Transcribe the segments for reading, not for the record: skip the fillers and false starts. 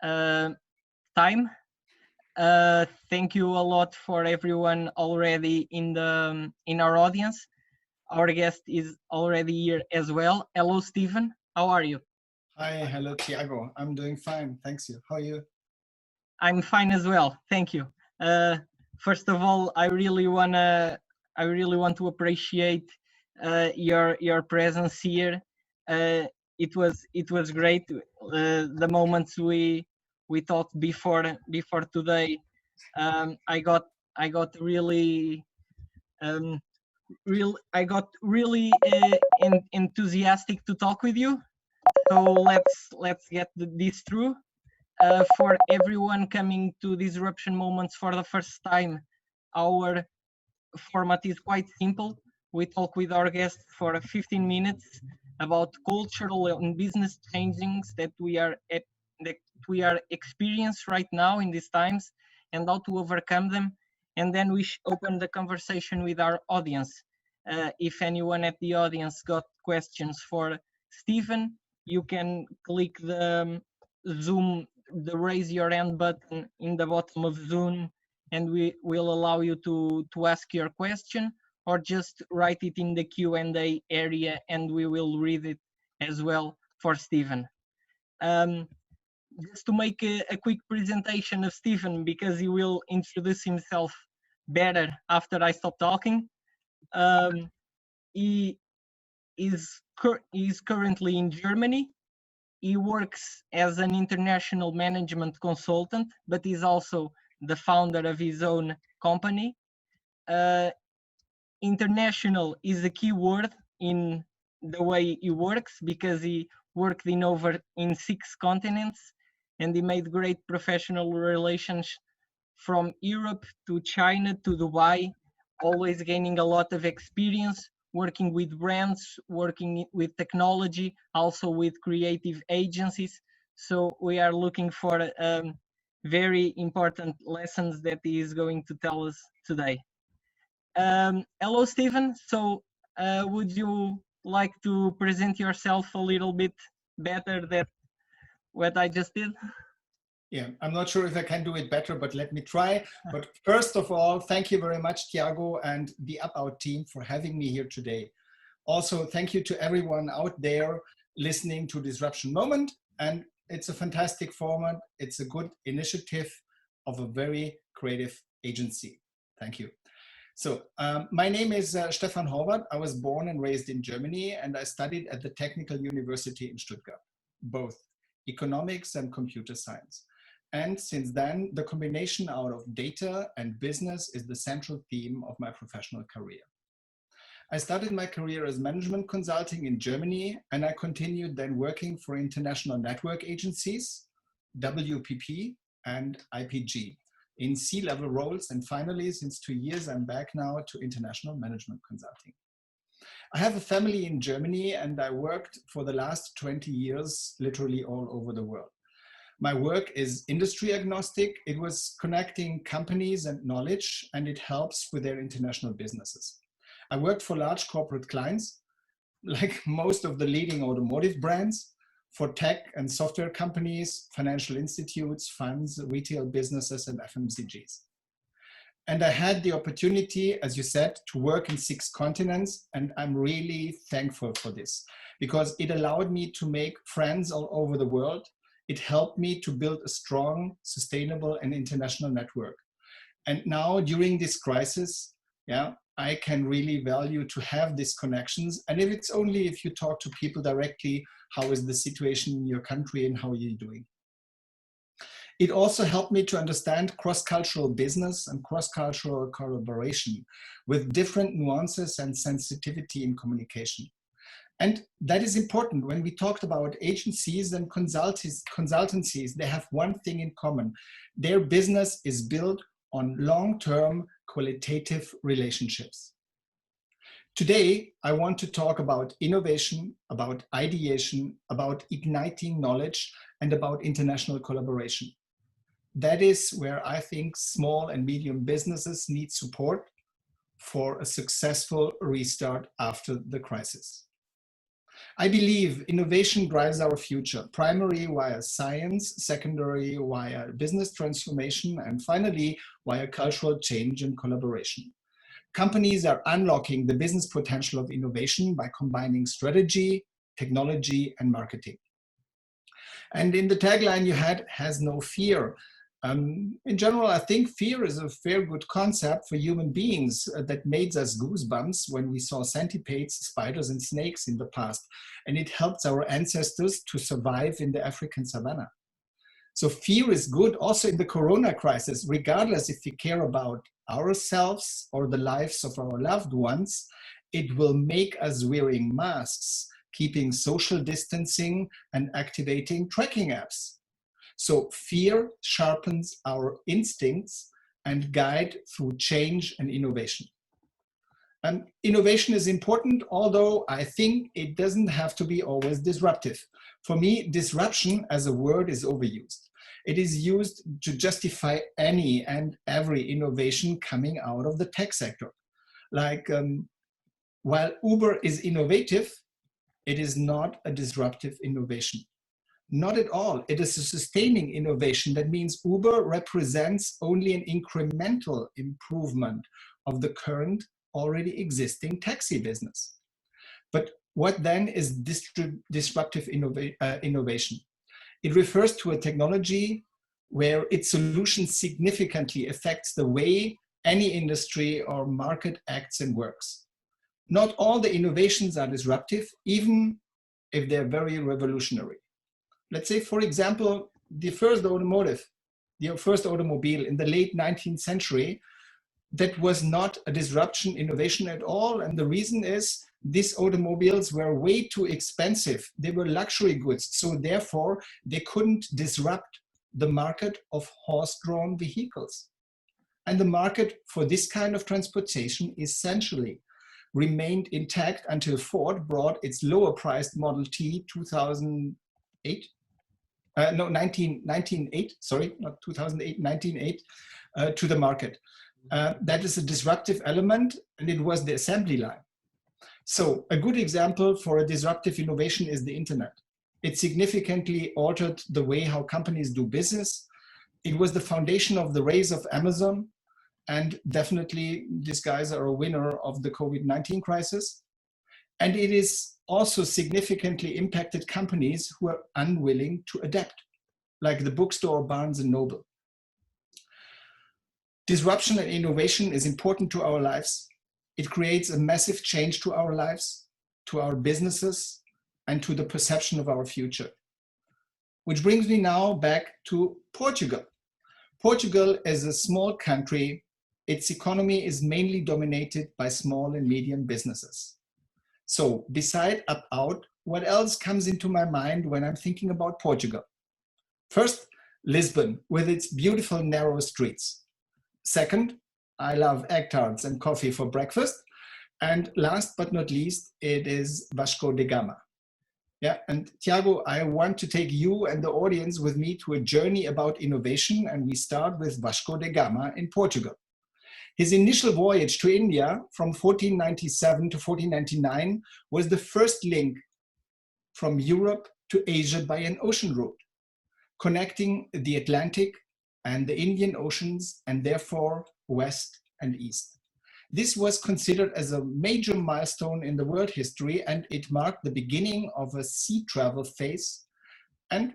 uh, time. Thank you a lot for everyone already in our audience. Our guest is already here as well. Hello, Stephan. How are you? Hi, hello, Tiago. I'm doing fine, thanks you. How are you? I'm fine as well. Thank you. Uh, First of all, I really want to appreciate your presence here. It was great. The moments we talked before today. I got really um, I got really enthusiastic to talk with you. So let's get this through. For everyone coming to Disruption Moments for the first time, our format is quite simple. We talk with our guests for 15 minutes about cultural and business changes that we are experiencing right now in these times and how to overcome them. And then we open the conversation with our audience. If anyone at the audience got questions for Stephan, you can click the Zoom, the raise your hand button in the bottom of Zoom, and we will allow you to ask your question, or just write it in the Q&A area and we will read it as well for Stephan. Um, just to make a quick presentation of Stephan, because he will introduce himself better after I stop talking. He is currently in Germany. He works as an international management consultant, but is also the founder of his own company. Uh, International is a key word in the way he works, because he worked in 6 continents, and he made great professional relations from Europe to China to Dubai, always gaining a lot of experience working with brands, working with technology, also with creative agencies. So we are looking for very important lessons that he is going to tell us today. Hello, Stephan. So would you like to present yourself a little bit better than what I just did? Yeah, I'm not sure if I can do it better, but let me try. But first of all, thank you very much, Tiago and the UpOut team for having me here today. Also, thank you to everyone out there listening to Disruption Moment. And it's a fantastic format. It's a good initiative of a very creative agency. Thank you. So my name is Stephan Horvath. I was born and raised in Germany, and I studied at the Technical University in Stuttgart, both economics and computer science. And since then, the combination out of data and business is the central theme of my professional career. I started my career as management consulting in Germany, and I continued then working for international network agencies, WPP and IPG, in C-level roles. And finally, since 2 years, I'm back now to international management consulting. I have a family in Germany, and I worked for the last 20 years, literally all over the world. My work is industry agnostic. It was connecting companies and knowledge, and it helps with their international businesses. I worked for large corporate clients, like most of the leading automotive brands, for tech and software companies, financial institutes, funds, retail businesses, and FMCGs. And I had the opportunity, as you said, to work in 6 continents, and I'm really thankful for this, because it allowed me to make friends all over the world. It helped me to build a strong, sustainable, and international network. And now, during this crisis, yeah, I can really value to have these connections. And if it's only if you talk to people directly, how is the situation in your country and how are you doing? It also helped me to understand cross-cultural business and cross-cultural collaboration with different nuances and sensitivity in communication. And that is important. When we talked about agencies and consultancies, they have one thing in common. Their business is built on long-term qualitative relationships. Today, I want to talk about innovation, about ideation, about igniting knowledge, and about international collaboration. That is where I think small and medium businesses need support for a successful restart after the crisis. I believe innovation drives our future, primary via science, secondary via business transformation, and finally via cultural change and collaboration. Companies are unlocking the business potential of innovation by combining strategy, technology, and marketing. And in the tagline you had, has no fear. In general, I think fear is a fair good concept for human beings that made us goosebumps when we saw centipedes, spiders, and snakes in the past. And it helped our ancestors to survive in the African savannah. So fear is good also in the Corona crisis, regardless if we care about ourselves or the lives of our loved ones. It will make us wearing masks, keeping social distancing, and activating tracking apps. So fear sharpens our instincts and guide through change and innovation. And innovation is important, although I think it doesn't have to be always disruptive. For me, disruption as a word is overused. It is used to justify any and every innovation coming out of the tech sector. Like, while Uber is innovative, it is not a disruptive innovation. Not at all. It is a sustaining innovation. That means Uber represents only an incremental improvement of the current already existing taxi business. But what then is disruptive innovation? It refers to a technology where its solution significantly affects the way any industry or market acts and works. Not all the innovations are disruptive, even if they're very revolutionary. Let's say, for example, the first automobile in the late 19th century, that was not a disruption innovation at all. And the reason is these automobiles were way too expensive. They were luxury goods. So therefore, they couldn't disrupt the market of horse-drawn vehicles. And the market for this kind of transportation essentially remained intact until Ford brought its lower priced Model T 2008. 1908, sorry, not 2008, 1908, to the market. That is a disruptive element, and it was the assembly line. So a good example for a disruptive innovation is the internet. It significantly altered the way how companies do business. It was the foundation of the rise of Amazon, and definitely these guys are a winner of the COVID-19 crisis. And it is also significantly impacted companies who are unwilling to adapt, like the bookstore Barnes and Noble. Disruption and innovation is important to our lives. It creates a massive change to our lives, to our businesses, and to the perception of our future. Which brings me now back to Portugal. Portugal is a small country. Its economy is mainly dominated by small and medium businesses. So beside Up-Out, what else comes into my mind when I'm thinking about Portugal? First, Lisbon with its beautiful narrow streets. Second, I love egg tarts and coffee for breakfast. And last but not least, it is Vasco da Gama. Yeah, and Tiago, I want to take you and the audience with me to a journey about innovation, and we start with Vasco da Gama in Portugal. His initial voyage to India from 1497 to 1499 was the first link from Europe to Asia by an ocean route, connecting the Atlantic and the Indian Oceans, and therefore West and East. This was considered as a major milestone in the world history, and it marked the beginning of a sea travel phase, and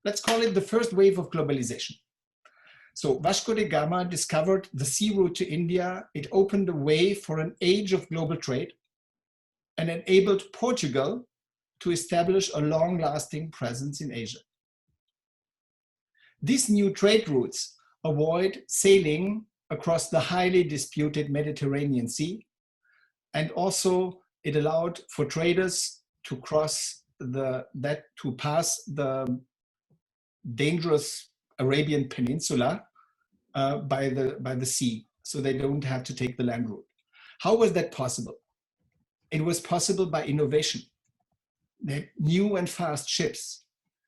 let's call it the first wave of globalization. So Vasco da Gama discovered the sea route to India. It opened the way for an age of global trade and enabled Portugal to establish a long-lasting presence in Asia. These new trade routes avoid sailing across the highly disputed Mediterranean Sea, and also it allowed for traders to pass the dangerous Arabian Peninsula by the sea, so they don't have to take the land route. How was that possible? It was possible by innovation. They had new and fast ships,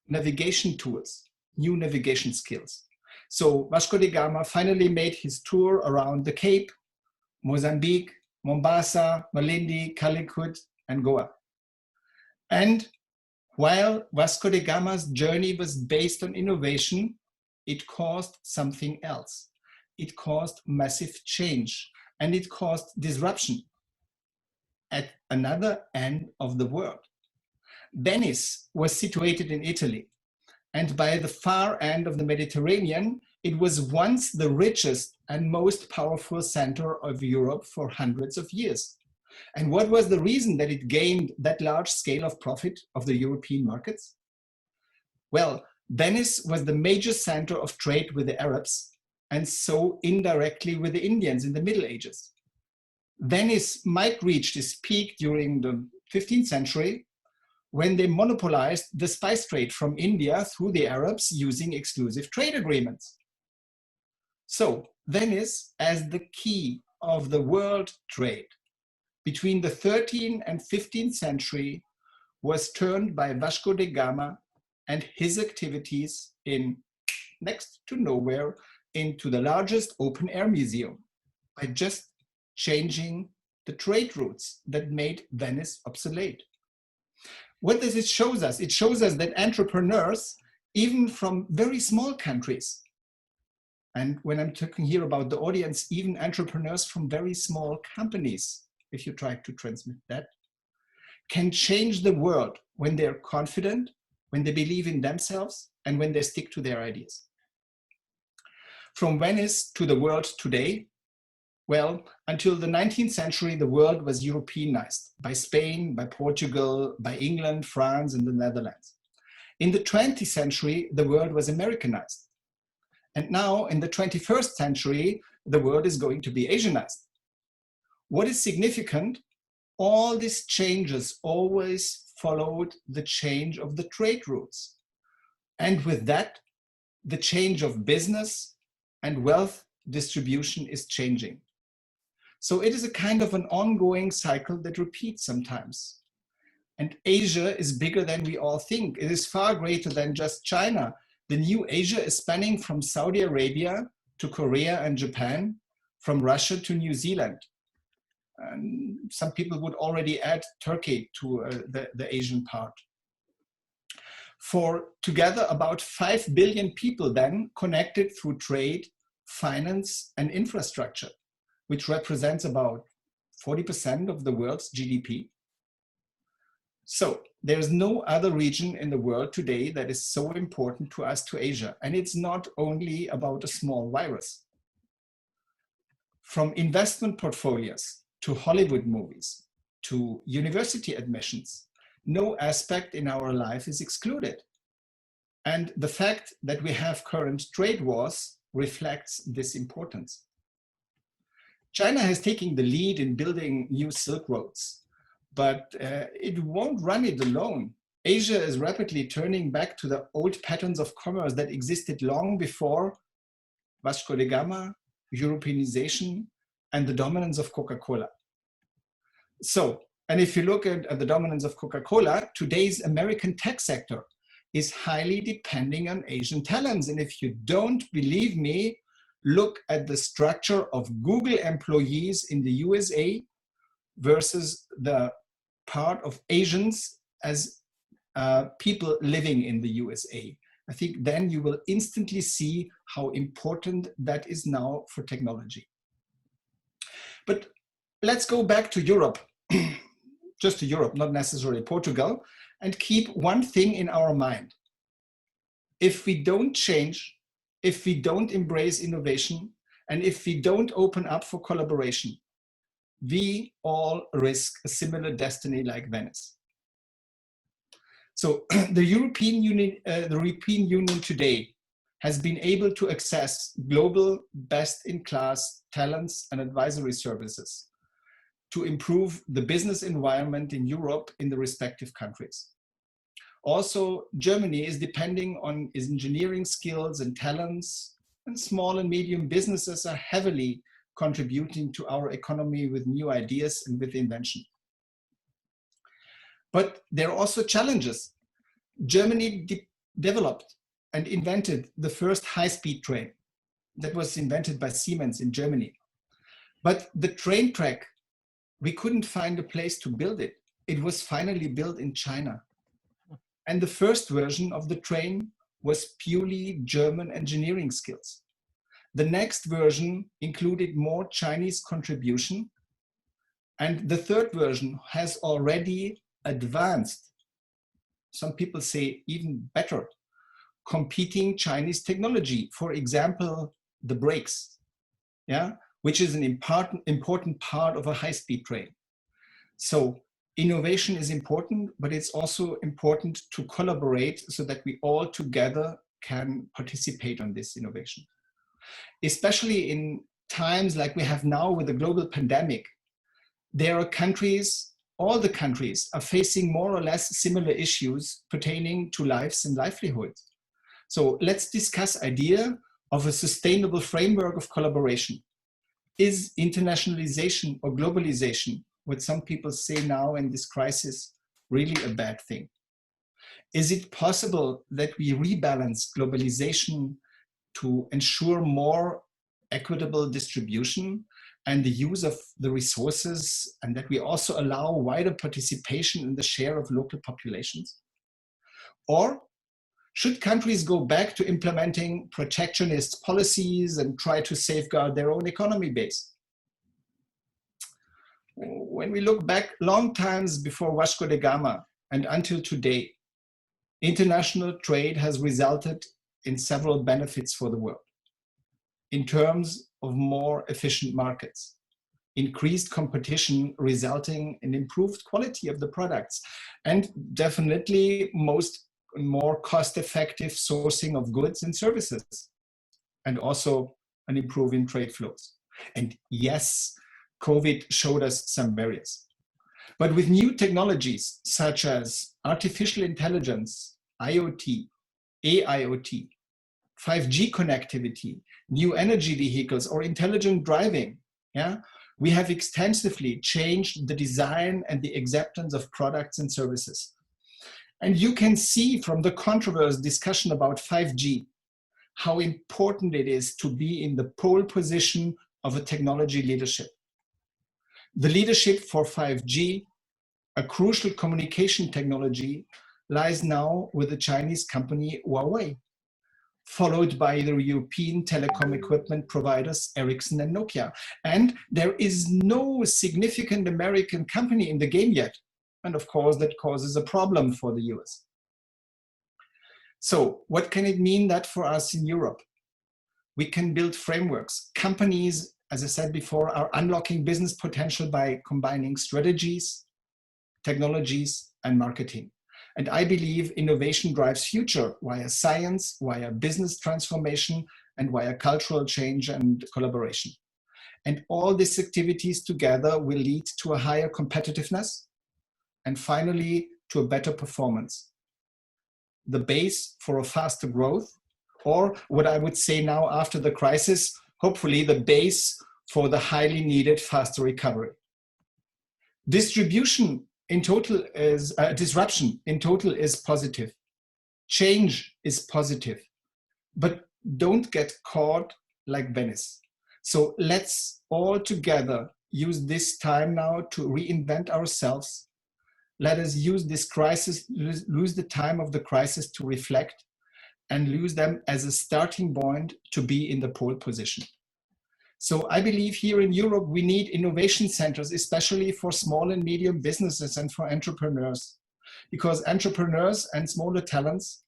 navigation tools, new navigation skills. So Vasco da Gama finally made his tour around the Cape, Mozambique, Mombasa, Malindi, Calicut, and Goa. And while Vasco da Gama's journey was based on innovation, it caused something else. It caused massive change, and it caused disruption at another end of the world. Venice was situated in Italy, and by the far end of the Mediterranean, it was once the richest and most powerful center of Europe for hundreds of years. And what was the reason that it gained that large scale of profit of the European markets? Well, Venice was the major center of trade with the Arabs, and so indirectly with the Indians in the Middle Ages. Venice might reach its peak during the 15th century, when they monopolized the spice trade from India through the Arabs using exclusive trade agreements. So Venice, as the key of the world trade between the 13th and 15th century, was turned by Vasco da Gama and his activities in next to nowhere into the largest open air museum by just changing the trade routes that made Venice obsolete. What does it show us? It shows us that entrepreneurs, even from very small countries, and when I'm talking here about the audience, even entrepreneurs from very small companies, if you try to transmit that, can change the world when they're confident, when they believe in themselves, and when they stick to their ideas. From Venice to the world today, well, until the 19th century, the world was Europeanized by Spain, by Portugal, by England, France, and the Netherlands. In the 20th century, the world was Americanized. And now in the 21st century, the world is going to be Asianized. What is significant? All these changes always followed the change of the trade routes. And with that, the change of business and wealth distribution is changing. So it is a kind of an ongoing cycle that repeats sometimes. And Asia is bigger than we all think. It is far greater than just China. The new Asia is spanning from Saudi Arabia to Korea and Japan, from Russia to New Zealand. And some people would already add Turkey to the Asian part. For together about 5 billion people then connected through trade, finance, and infrastructure, which represents about 40% of the world's GDP. So there's no other region in the world today that is so important to us, to Asia. And it's not only about a small virus. From investment portfolios to Hollywood movies to university admissions, no aspect in our life is excluded. And the fact that we have current trade wars reflects this importance. China has taken the lead in building new Silk Roads, but it won't run it alone. Asia is rapidly turning back to the old patterns of commerce that existed long before Vasco da Gama, Europeanization, and the dominance of Coca-Cola. So, and if you look at the dominance of Coca-Cola, today's American tech sector is highly depending on Asian talents. And if you don't believe me, look at the structure of Google employees in the USA versus the part of Asians as people living in the USA. I think then you will instantly see how important that is now for technology. But let's go back to Europe, just to Europe, not necessarily Portugal, and keep one thing in our mind. If we don't change, if we don't embrace innovation, and if we don't open up for collaboration, we all risk a similar destiny like Venice. So the European Union today has been able to access global best-in-class talents and advisory services to improve the business environment in Europe in the respective countries. Also, Germany is depending on its engineering skills and talents, and small and medium businesses are heavily contributing to our economy with new ideas and with invention. But there are also challenges. Germany developed and invented the first high-speed train that was invented by Siemens in Germany. But the train track, we couldn't find a place to build it. it was finally built in China. And the first version of the train was purely German engineering skills. The next version included more Chinese contribution. And the third version has already advanced, some people say even better, competing Chinese technology. For example, the brakes, yeah, which is an important part of a high-speed train. So innovation is important, but it's also important to collaborate so that we all together can participate on this innovation. Especially in times like we have now with the global pandemic, there are countries, all the countries are facing more or less similar issues pertaining to lives and livelihoods. So let's discuss idea of a sustainable framework of collaboration. Is internationalization or globalization, what some people say now in this crisis, really a bad thing? Is it possible that we rebalance globalization to ensure more equitable distribution and the use of the resources, and that we also allow wider participation in the share of local populations? Or should countries go back to implementing protectionist policies and try to safeguard their own economy base? When we look back long times before Vasco da Gama and until today, international trade has resulted in several benefits for the world. In terms of more efficient markets, increased competition resulting in improved quality of the products, and definitely more cost-effective sourcing of goods and services, and also an improving trade flows. And yes, COVID showed us some barriers. But with new technologies such as artificial intelligence, IoT, AIoT, 5G connectivity, new energy vehicles, or intelligent driving, yeah, we have extensively changed the design and the acceptance of products and services. And you can see from the controversial discussion about 5G how important it is to be in the pole position of a technology leadership. The leadership for 5G, a crucial communication technology, lies now with the Chinese company Huawei, followed by the European telecom equipment providers Ericsson and Nokia. And there is no significant American company in the game yet. And of course, that causes a problem for the US. So what can it mean that for us in Europe? We can build frameworks. Companies, as I said before, are unlocking business potential by combining strategies, technologies, and marketing. And I believe innovation drives future via science, via business transformation, and via cultural change and collaboration. And all these activities together will lead to a higher competitiveness and finally to a better performance. The base for a faster growth, or what I would say now after the crisis, hopefully the base for the highly needed faster recovery. Distribution in total is, disruption in total is positive. Change is positive, but don't get caught like Venice. So let's all together use this time now to reinvent ourselves. Let us use this crisis, lose the time of the crisis to reflect and use them as a starting point to be in the pole position. So I believe here in Europe, we need innovation centers, especially for small and medium businesses and for entrepreneurs, because entrepreneurs and smaller talents,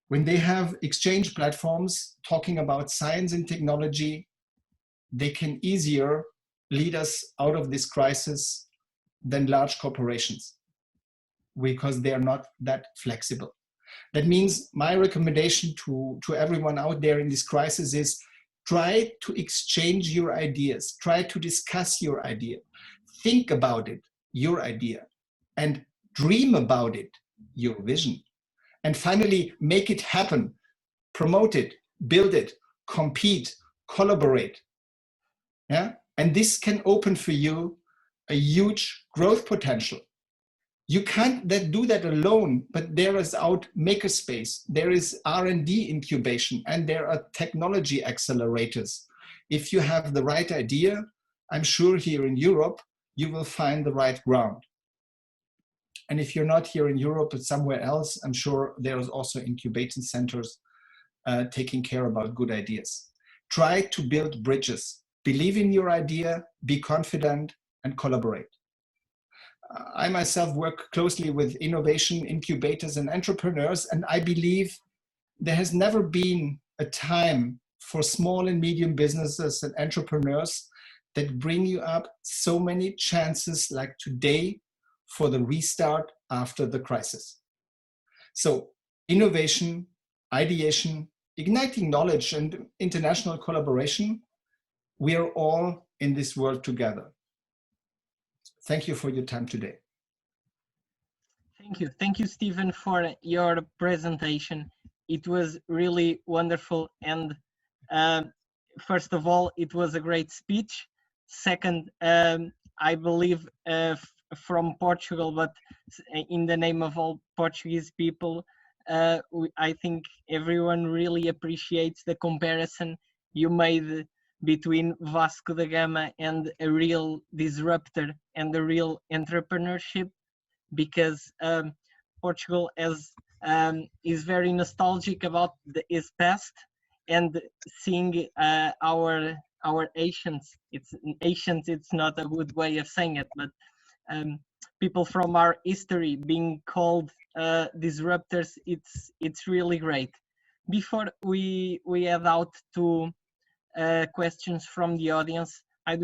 when they have exchange platforms talking about science and technology, they can easier lead us out of this crisis than large corporations, because they are not that flexible. That means my recommendation to everyone out there in this crisis is try to exchange your ideas, try to discuss your idea, think about it, your idea, and dream about it, your vision. And finally, make it happen, promote it, build it, compete, collaborate. Yeah? And this can open for you a huge growth potential. You can't do that alone, but there is makerspace, there is R&D incubation, and there are technology accelerators. If you have the right idea, I'm sure here in Europe, you will find the right ground. And if you're not here in Europe, but somewhere else, I'm sure there's also incubation centers taking care about good ideas. Try to build bridges. Believe in your idea, be confident, and collaborate. I myself work closely with innovation incubators and entrepreneurs, and I believe there has never been a time for small and medium businesses and entrepreneurs that bring you up so many chances like today for the restart after the crisis. So innovation, ideation, igniting knowledge and international collaboration, we are all in this world together. Thank you for your time today. Thank you. Thank you, Stephan, for your presentation. It was really wonderful. And first of all, it was a great speech. Second, I believe from Portugal, but in the name of all Portuguese people, I think everyone really appreciates the comparison you made between Vasco da Gama and a real disruptor and a real entrepreneurship, because Portugal is very nostalgic about its past, and seeing our ancients. It's not a good way of saying it, but people from our history being called disruptors. It's really great. Before we head out to questions from the audience, I'd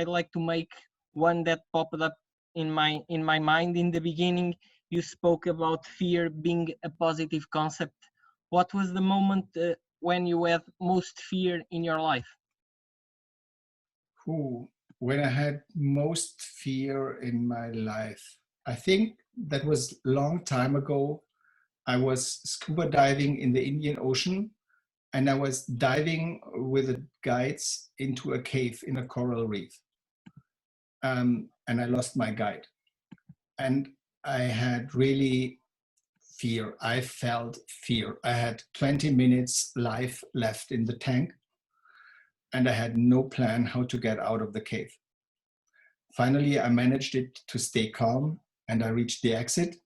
like to make one that popped up in my mind. In the beginning, you spoke about fear being a positive concept. What was the moment when you had most fear in your life? When I had most fear in my life, I think that was a long time ago. I was scuba diving in the Indian Ocean, and I was diving with the guides into a cave in a coral reef. And I lost my guide. And I had really fear. I felt fear. I had 20 minutes life left in the tank, and I had no plan how to get out of the cave. Finally, I managed it to stay calm, and I reached the exit.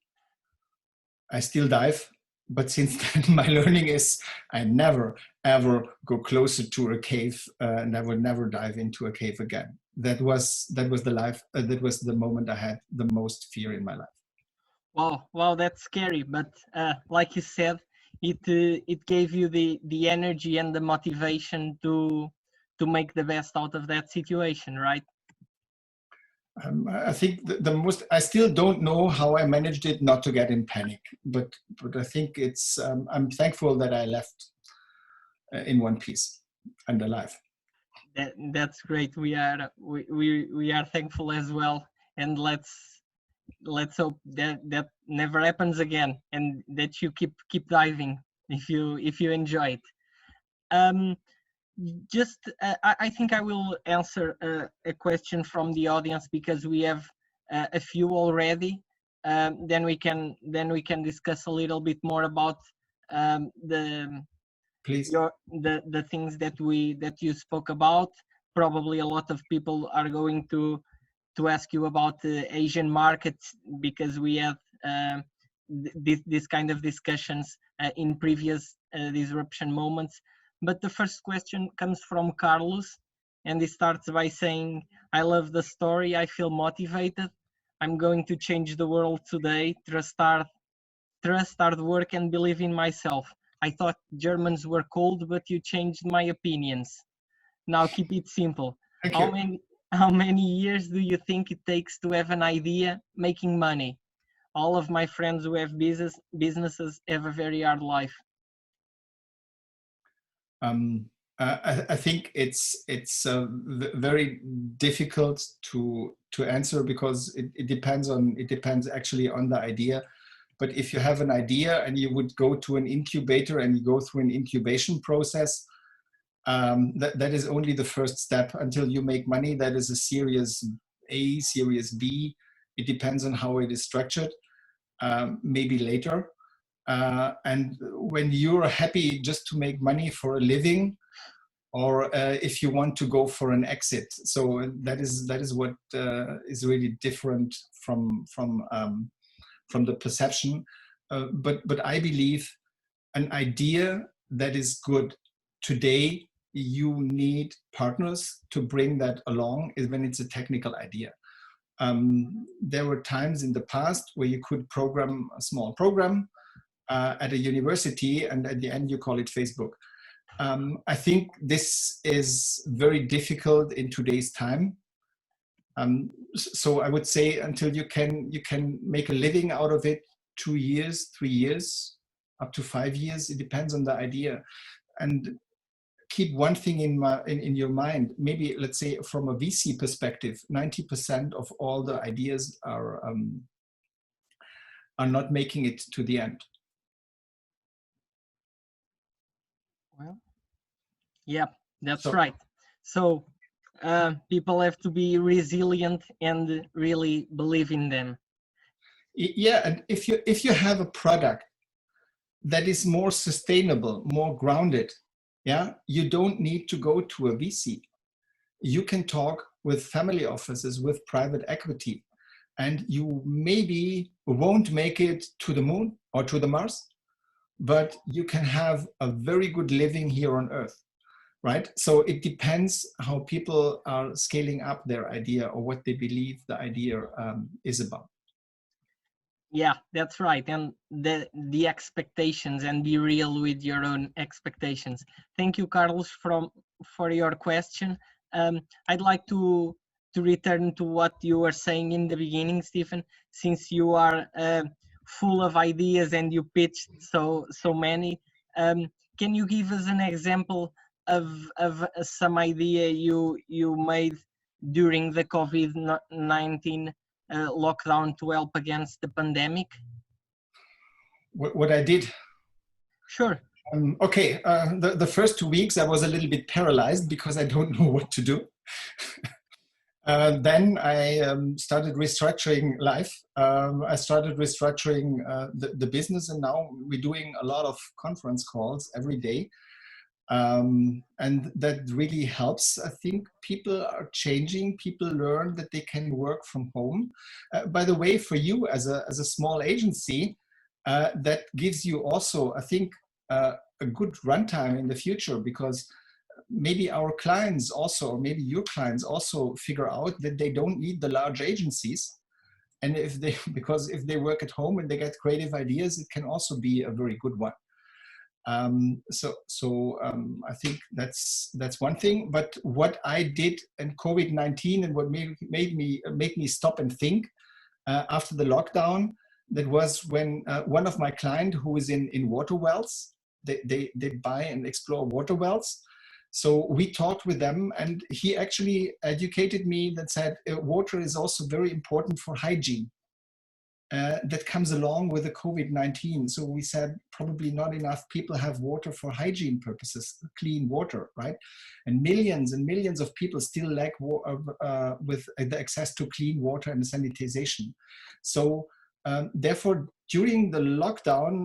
I still dive, but since then my learning is I never ever go closer to a cave, and I will never dive into a cave again. That was the moment I had the most fear in my life. Wow, that's scary. But like you said, it gave you the energy and the motivation to make the best out of that situation, right? I think the most, I still don't know how I managed it not to get in panic, but I think it's, I'm thankful that I left in one piece and alive. That's great. We are thankful as well, and let's hope that never happens again, and that you keep diving if you enjoy it. I think I will answer a question from the audience, because we have a few already. Then we can discuss a little bit more about Please. the things that you spoke about. Probably a lot of people are going to ask you about the Asian markets, because we have this kind of discussions in previous disruption moments. But the first question comes from Carlos, and he starts by saying, "I love the story. I feel motivated. I'm going to change the world today. Trust hard work and believe in myself. I thought Germans were cold, but you changed my opinions. Now keep it simple. Thank How you. how many years do you think it takes to have an idea making money? All of my friends who have businesses have a very hard life." I think it's very difficult to answer, because it depends actually on the idea. But if you have an idea and you would go to an incubator and you go through an incubation process, that is only the first step until you make money. That is a Series A, Series B. It depends on how it is structured. Maybe later. And when you're happy just to make money for a living, or if you want to go for an exit. So that is what is really different from the perception. But I believe an idea that is good today, you need partners to bring that along, is when it's a technical idea. There were times in the past where you could program a small program at a university, and at the end you call it Facebook. I think this is very difficult in today's time. So I would say until you can make a living out of it, 2 years, 3 years, up to 5 years, it depends on the idea. And keep one thing in your mind. Maybe, let's say, from a VC perspective, 90% of all the ideas are not making it to the end. Well, yeah, that's right. So people have to be resilient and really believe in them. Yeah, and if you have a product that is more sustainable, more grounded, yeah, you don't need to go to a VC. You can talk with family offices, with private equity, and you maybe won't make it to the moon or to the Mars, but you can have a very good living here on Earth, right? So it depends how people are scaling up their idea or what they believe the idea is about. Yeah, that's right. And the expectations, and be real with your own expectations. Thank you, Carlos, for your question. I'd like to return to what you were saying in the beginning, Stephan, since you are full of ideas and you pitched so many. Can you give us an example of some idea you made during the COVID-19 lockdown to help against the pandemic? What I did? Sure. Okay, the first 2 weeks I was a little bit paralyzed because I don't know what to do. Then I started restructuring life. I started restructuring the business, and now we're doing a lot of conference calls every day. And that really helps. I think people are changing. People learn that they can work from home. By the way, for you as a small agency, that gives you also, I think, a good runtime in the future, because maybe our clients also, or maybe your clients also figure out that they don't need the large agencies. And because if they work at home and they get creative ideas, it can also be a very good one. So I think that's one thing. But what I did in COVID-19 and what made me stop and think after the lockdown, that was when one of my clients who is in water wells, they buy and explore water wells. So we talked with them, and he actually educated me that said water is also very important for hygiene. That comes along with the COVID-19. So we said probably not enough people have water for hygiene purposes, clean water, right? And millions of people still lack with the access to clean water and sanitization. So therefore, during the lockdown,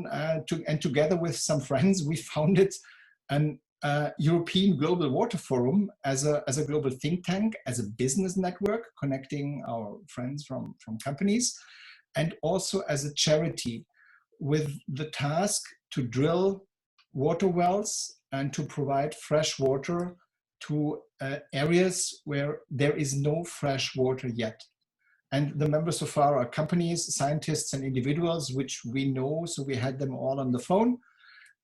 and together with some friends, we founded an European Global Water Forum as a global think tank, as a business network connecting our friends from companies, and also as a charity with the task to drill water wells and to provide fresh water to areas where there is no fresh water yet. And the members so far are companies, scientists, and individuals, which we know, so we had them all on the phone.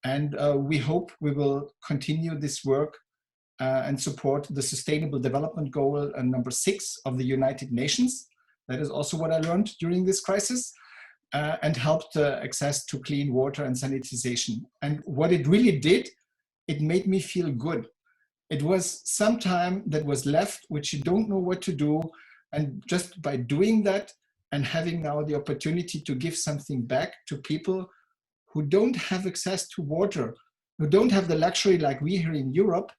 And we hope we will continue this work and support the Sustainable Development Goal number 6 of the United Nations. That is also what I learned during this crisis, and helped access to clean water and sanitization. And what it really did, it made me feel good. It was some time that was left, which you don't know what to do. And just by doing that and having now the opportunity to give something back to people who don't have access to water, who don't have the luxury like we here in Europe,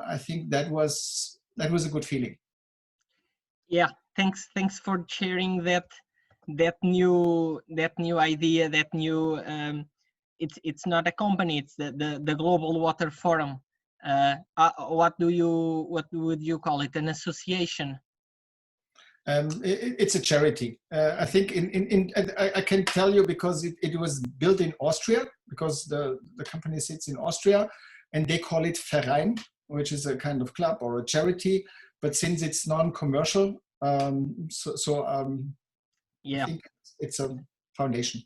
I think that was a good feeling. Yeah, thanks for sharing that new idea, that new it's not a company, it's the Global Water Forum. What would you call it? An association? It's a charity. I think I can tell you because it was built in Austria, because the company sits in Austria, and they call it Verein, which is a kind of club or a charity. But since it's non-commercial, Yeah. I think it's a foundation.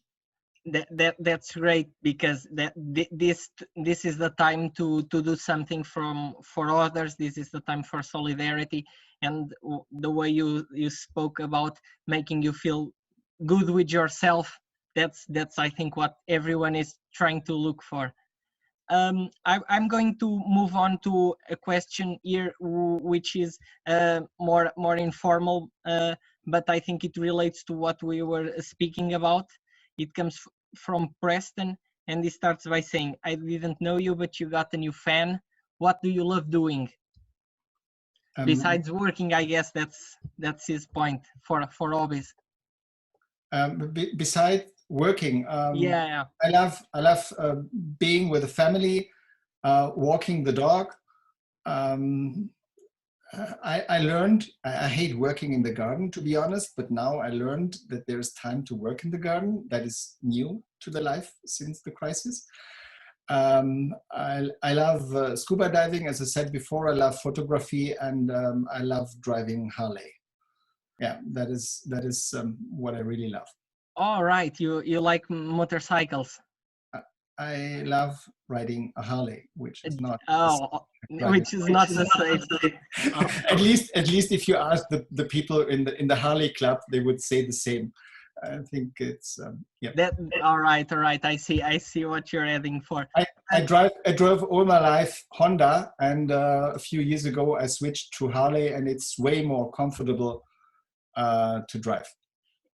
That's great, because this is the time to do something for others. This is the time for solidarity, and the way you spoke about making you feel good with yourself, that's I think what everyone is trying to look for. I'm going to move on to a question here, which is more informal, but I think it relates to what we were speaking about. It comes from Preston, and he starts by saying, "I didn't know you, but you got a new fan. What do you love doing besides working?" I guess that's his point for hobbies. Besides working, Yeah. I love being with the family, walking the dog. I learned, I hate working in the garden, to be honest, but now I learned that there's time to work in the garden. That is new to the life since the crisis. I love scuba diving, as I said before. I love photography, and I love driving Harley. Yeah, that is what I really love. All right, you like motorcycles. I love riding a Harley, which is not which is not the same. At least if you ask the people in the Harley club, they would say the same. I think it's yeah. That all right. I see what you're adding for. I drove all my life Honda, and a few years ago I switched to Harley, and it's way more comfortable to drive.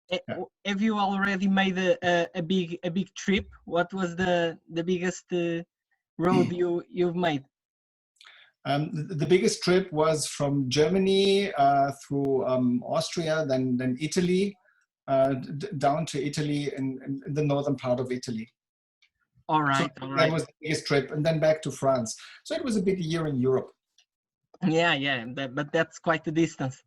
Yeah. Have you already made a big trip? What was the biggest road you've made? The biggest trip was from Germany through Austria, then Italy, down to Italy in the northern part of Italy. All right. That was the biggest trip, and then back to France. So it was a big year in Europe. Yeah, but that's quite a distance.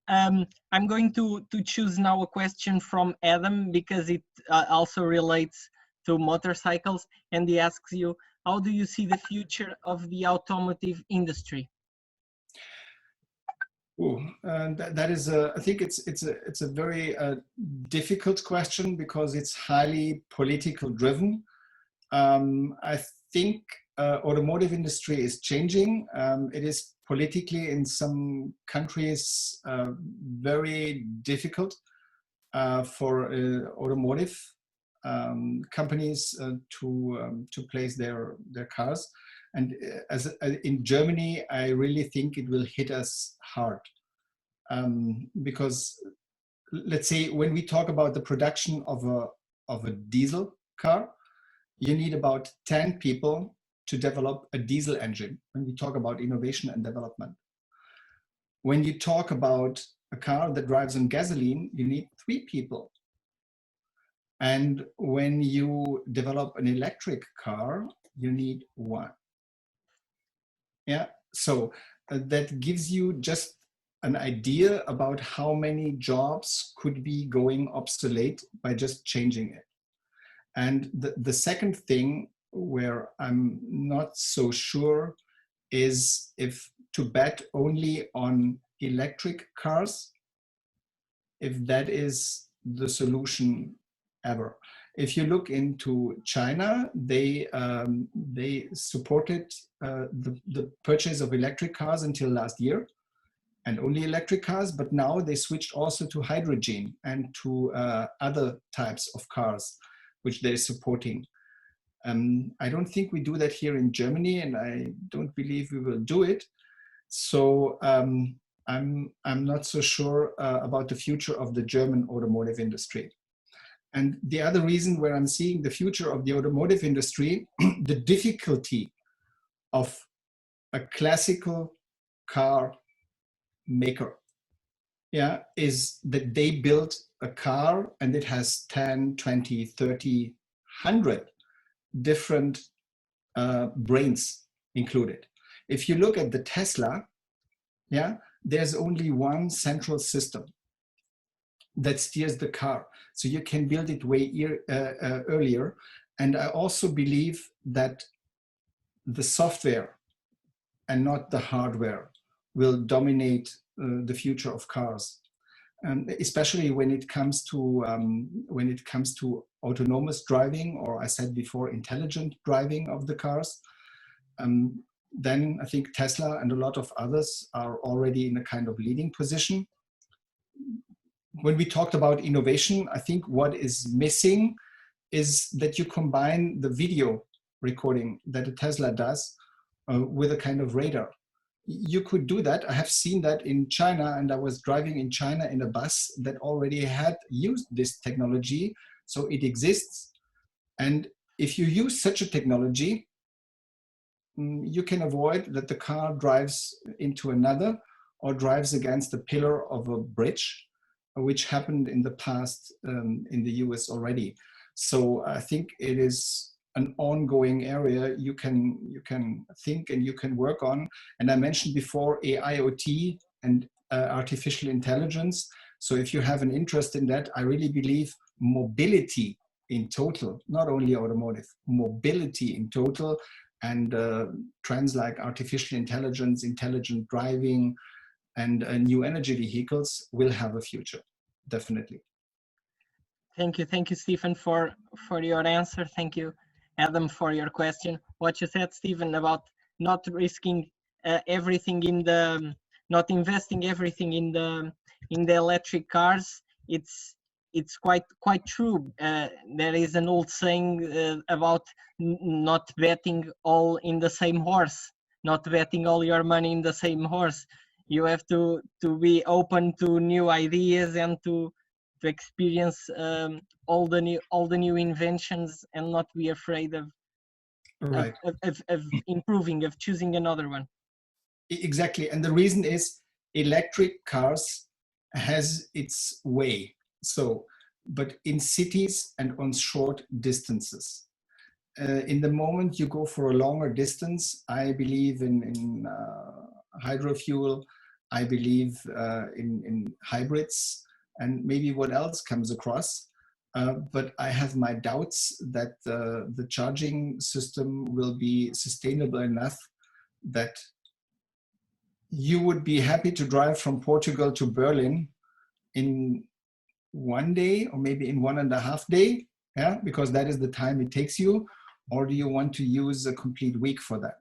I'm going to choose now a question from Adam, because it also relates to motorcycles, and he asks you, how do you see the future of the automotive industry? That is I think it's a very difficult question, because it's highly political driven. I think automotive industry is changing. It is politically in some countries very difficult for automotive companies to place their cars. And in Germany, I really think it will hit us hard, because let's say when we talk about the production of a diesel car, you need about 10 people to develop a diesel engine when we talk about innovation and development. When you talk about a car that drives on gasoline, you need 3 people. And when you develop an electric car, you need 1. Yeah, so that gives you just an idea about how many jobs could be going obsolete by just changing it. And the second thing where I'm not so sure is if to bet only on electric cars, if that is the solution ever. If you look into China, they supported the purchase of electric cars until last year, and only electric cars, but now they switched also to hydrogen and to other types of cars, which they're supporting. I don't think we do that here in Germany, and I don't believe we will do it. So I'm not so sure about the future of the German automotive industry. And the other reason where I'm seeing the future of the automotive industry, the difficulty of a classical car maker, yeah, is that they build a car and it has 10, 20, 30, 100 different brains included. If you look at the Tesla, yeah, there's only one central system that steers the car. So you can build it way earlier. And I also believe that the software and not the hardware will dominate the future of cars. Especially when it comes to autonomous driving, or I said before, intelligent driving of the cars. Then I think Tesla and a lot of others are already in a kind of leading position. When we talked about innovation, I think what is missing is that you combine the video recording that a Tesla does with a kind of radar. You could do that. I have seen that in China, and I was driving in China in a bus that already had used this technology. So it exists. And if you use such a technology, you can avoid that the car drives into another or drives against the pillar of a bridge, which happened in the past in the US already. So I think it is an ongoing area you can think and you can work on. And I mentioned before AIoT and artificial intelligence. So if you have an interest in that, I really believe mobility in total, not only automotive, mobility in total, and trends like artificial intelligence, intelligent driving, and new energy vehicles will have a future, definitely. Thank you, Stephan, for your answer. Thank you, Adam, for your question. What you said, Stephan, about not risking everything in the, not investing everything in the electric cars, it's quite true. There is an old saying about not betting all in the same horse, not betting all your money in the same horse. You have to be open to new ideas and to experience all the new inventions, and not be afraid of Right. of improving, of choosing another one. Exactly. And the reason is electric cars has its way. So, but in cities and on short distances. In the moment you go for a longer distance, I believe in hydrofuel, I believe in hybrids, and maybe what else comes across. But I have my doubts that the charging system will be sustainable enough that you would be happy to drive from Portugal to Berlin in 1 day, or maybe in 1.5 days, yeah, because that is the time it takes you, or do you want to use a complete week for that?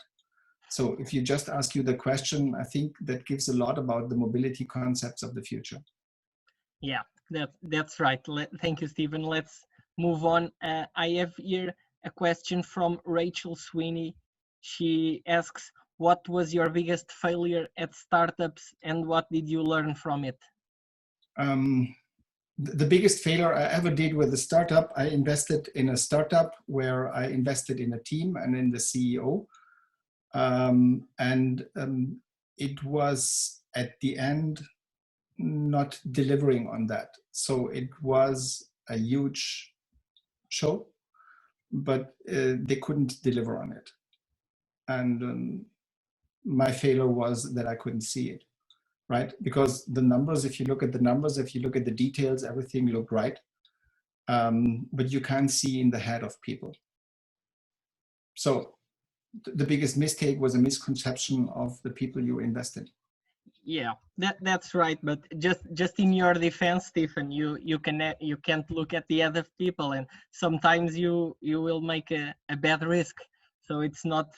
So if you just ask you the question, I think that gives a lot about the mobility concepts of the future. Yeah, that's right. Thank you, Stephan. Let's move on. I have here a question from Rachel Sweeney. She asks, what was your biggest failure at startups, and what did you learn from it? The biggest failure I ever did with a startup, I invested in a startup where I invested in a team and in the CEO. It was at the end not delivering on that. So it was a huge show, but they couldn't deliver on it. And my failure was that I couldn't see it, right? Because the numbers, if you look at the numbers, if you look at the details, everything looked right. But you can't see in the head of people. So the biggest mistake was a misconception of the people you invest in. Yeah, that's right. But just in your defense, Stephan, you can't look at the other people, and sometimes you will make a bad risk. So it's not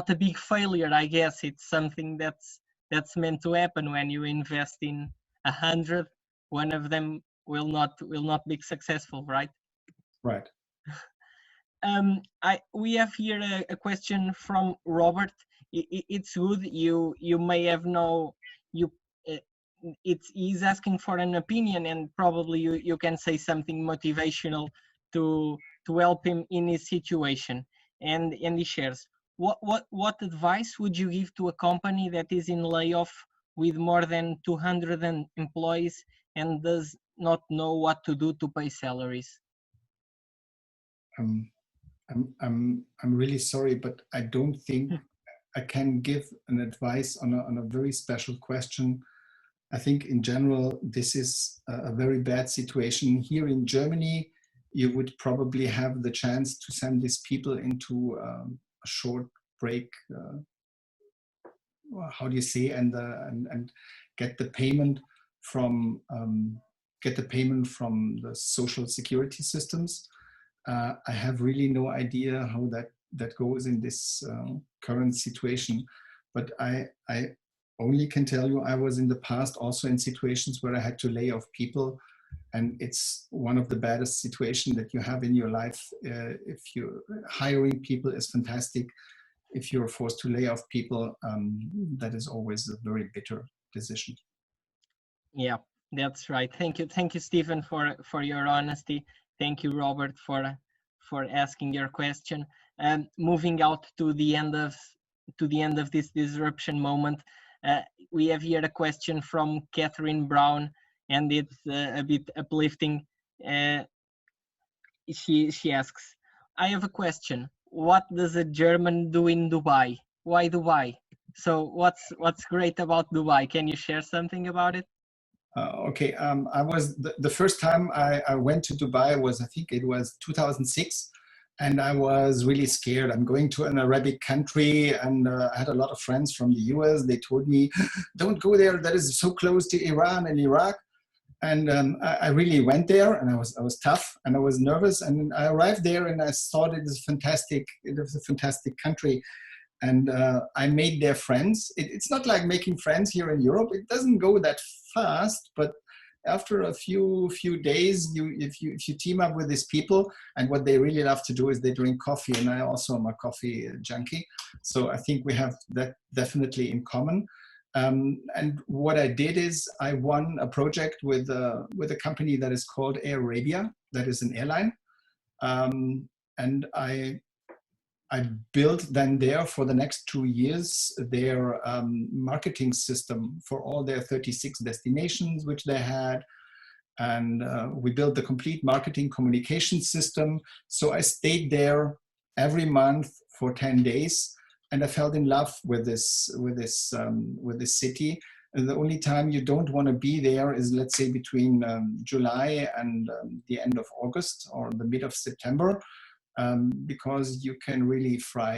a big failure, I guess. It's something that's meant to happen. When you invest in 100, one of them will not be successful, right? Right. We have here a question from Robert. It's good. You may have he's asking for an opinion, and probably you can say something motivational to help him in his situation. And he shares, what advice would you give to a company that is in layoff with more than 200 employees and does not know what to do to pay salaries? I'm really sorry, but I don't think I can give an advice on a very special question. I think in general, this is a very bad situation. Here in Germany, you would probably have the chance to send these people into a short break, how do you say, and get the payment from the social security systems. I have really no idea how that goes in this current situation, but I only can tell you I was in the past also in situations where I had to lay off people, and it's one of the baddest situations that you have in your life. If you're hiring people is fantastic. If you're forced to lay off people, that is always a very bitter decision. Yeah, that's right. Thank you, Stephan, for your honesty. Thank you, Robert, for asking your question. Moving out to the end of this disruption moment, we have here a question from Catherine Brown, and it's a bit uplifting. She asks, "I have a question. What does a German do in Dubai? Why Dubai? So what's great about Dubai? Can you share something about it?" Okay, I was the first time I went to Dubai was, I think it was 2006, and I was really scared. I'm going to an Arabic country, and I had a lot of friends from the US. They told me, "Don't go there. That is so close to Iran and Iraq." And I really went there, and I was tough, and I was nervous, and I arrived there, and I thought it was fantastic. It was a fantastic country. And I made their friends. It's not like making friends here in Europe. It doesn't go that fast, but after a few days, if you team up with these people, and what they really love to do is they drink coffee, and I also am a coffee junkie. So I think we have that definitely in common. And what I did is I won a project with a company that is called Air Arabia, that is an airline, and I built then there for the next 2 years their marketing system for all their 36 destinations which they had. And we built the complete marketing communication system. So I stayed there every month for 10 days, and I fell in love with this city. And the only time you don't want to be there is, let's say, between July and the end of August or the mid of September. Because you can really fry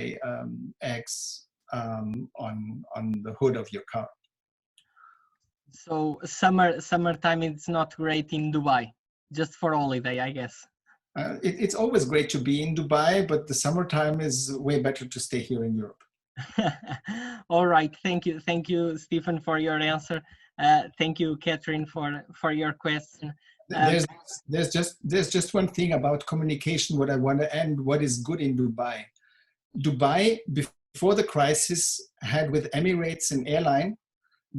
eggs on the hood of your car. So summertime it's not great in Dubai, just for holiday, I guess. It's always great to be in Dubai, but the summertime is way better to stay here in Europe. All right, thank you, Stephan, for your answer. Thank you, Catherine, for your question. There's just one thing about communication what I want to end. What is good in Dubai? Dubai, before the crisis, had with Emirates an airline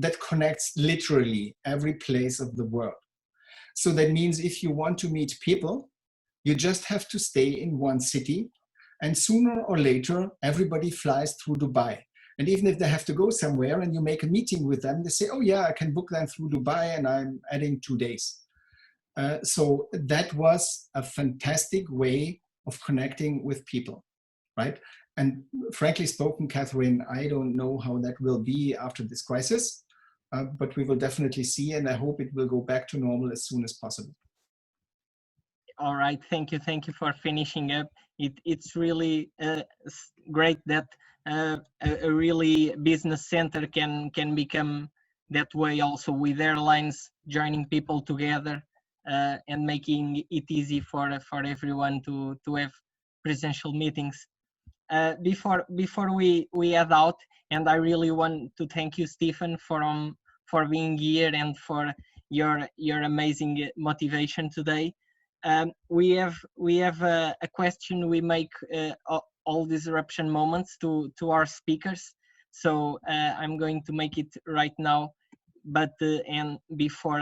that connects literally every place of the world. So that means if you want to meet people, you just have to stay in one city, and sooner or later, everybody flies through Dubai. And even if they have to go somewhere and you make a meeting with them, they say, "Oh yeah, I can book them through Dubai, and I'm adding 2 days." So that was a fantastic way of connecting with people, right? And frankly spoken, Catherine, I don't know how that will be after this crisis, but we will definitely see, and I hope it will go back to normal as soon as possible. All right, thank you for finishing up. It's really great that a really business center can become that way also, with airlines joining people together. And making it easy for everyone to have presential meetings. Before we head out, and I really want to thank you, Stephan, for being here and for your amazing motivation today. We have a question we make all disruption moments to our speakers. So I'm going to make it right now, but and before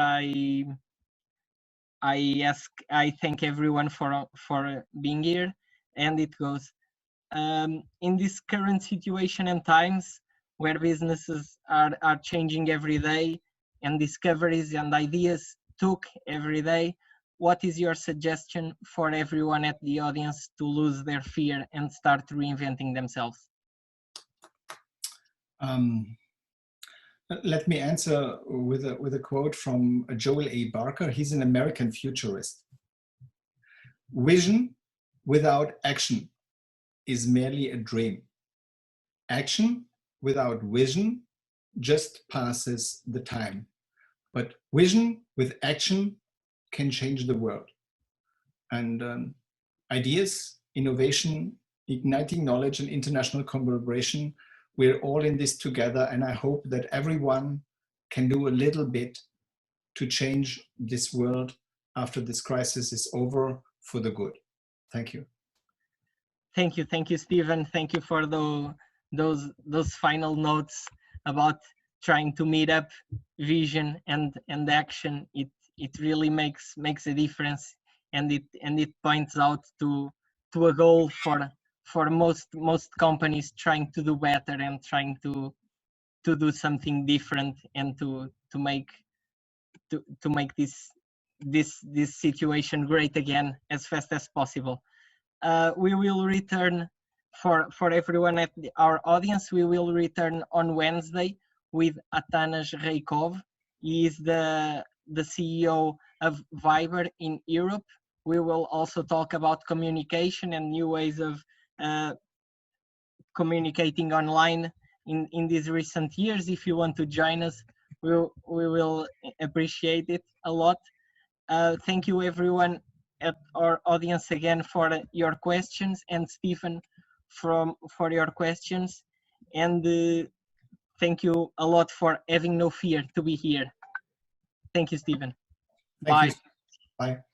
I thank everyone for being here, and it goes, in this current situation and times where businesses are changing every day, and discoveries and ideas took every day, what is your suggestion for everyone at the audience to lose their fear and start reinventing themselves? Um, Let me answer with a quote from Joel A. Barker. He's an American futurist. Vision without action is merely a dream. Action without vision just passes the time. But vision with action can change the world. And ideas, innovation, igniting knowledge, and international collaboration, we're all in this together. And I hope that everyone can do a little bit to change this world after this crisis is over for the good. Thank you. Thank you, Stephen. Thank you for those final notes about trying to meet up vision and action. It really makes a difference, and it points out to a goal for most companies trying to do better and trying to do something different, and to make this situation great again as fast as possible. We will return for everyone at our audience. We will return on Wednesday with Atanas Reikov. He is the CEO of Viber in Europe. We will also talk about communication and new ways of communicating online in these recent years. If you want to join us, we will appreciate it a lot. Thank you everyone at our audience again for your questions, and Stephen for your questions, and thank you a lot for having no fear to be here. Thank you, Stephen. Thank Bye. you. Bye.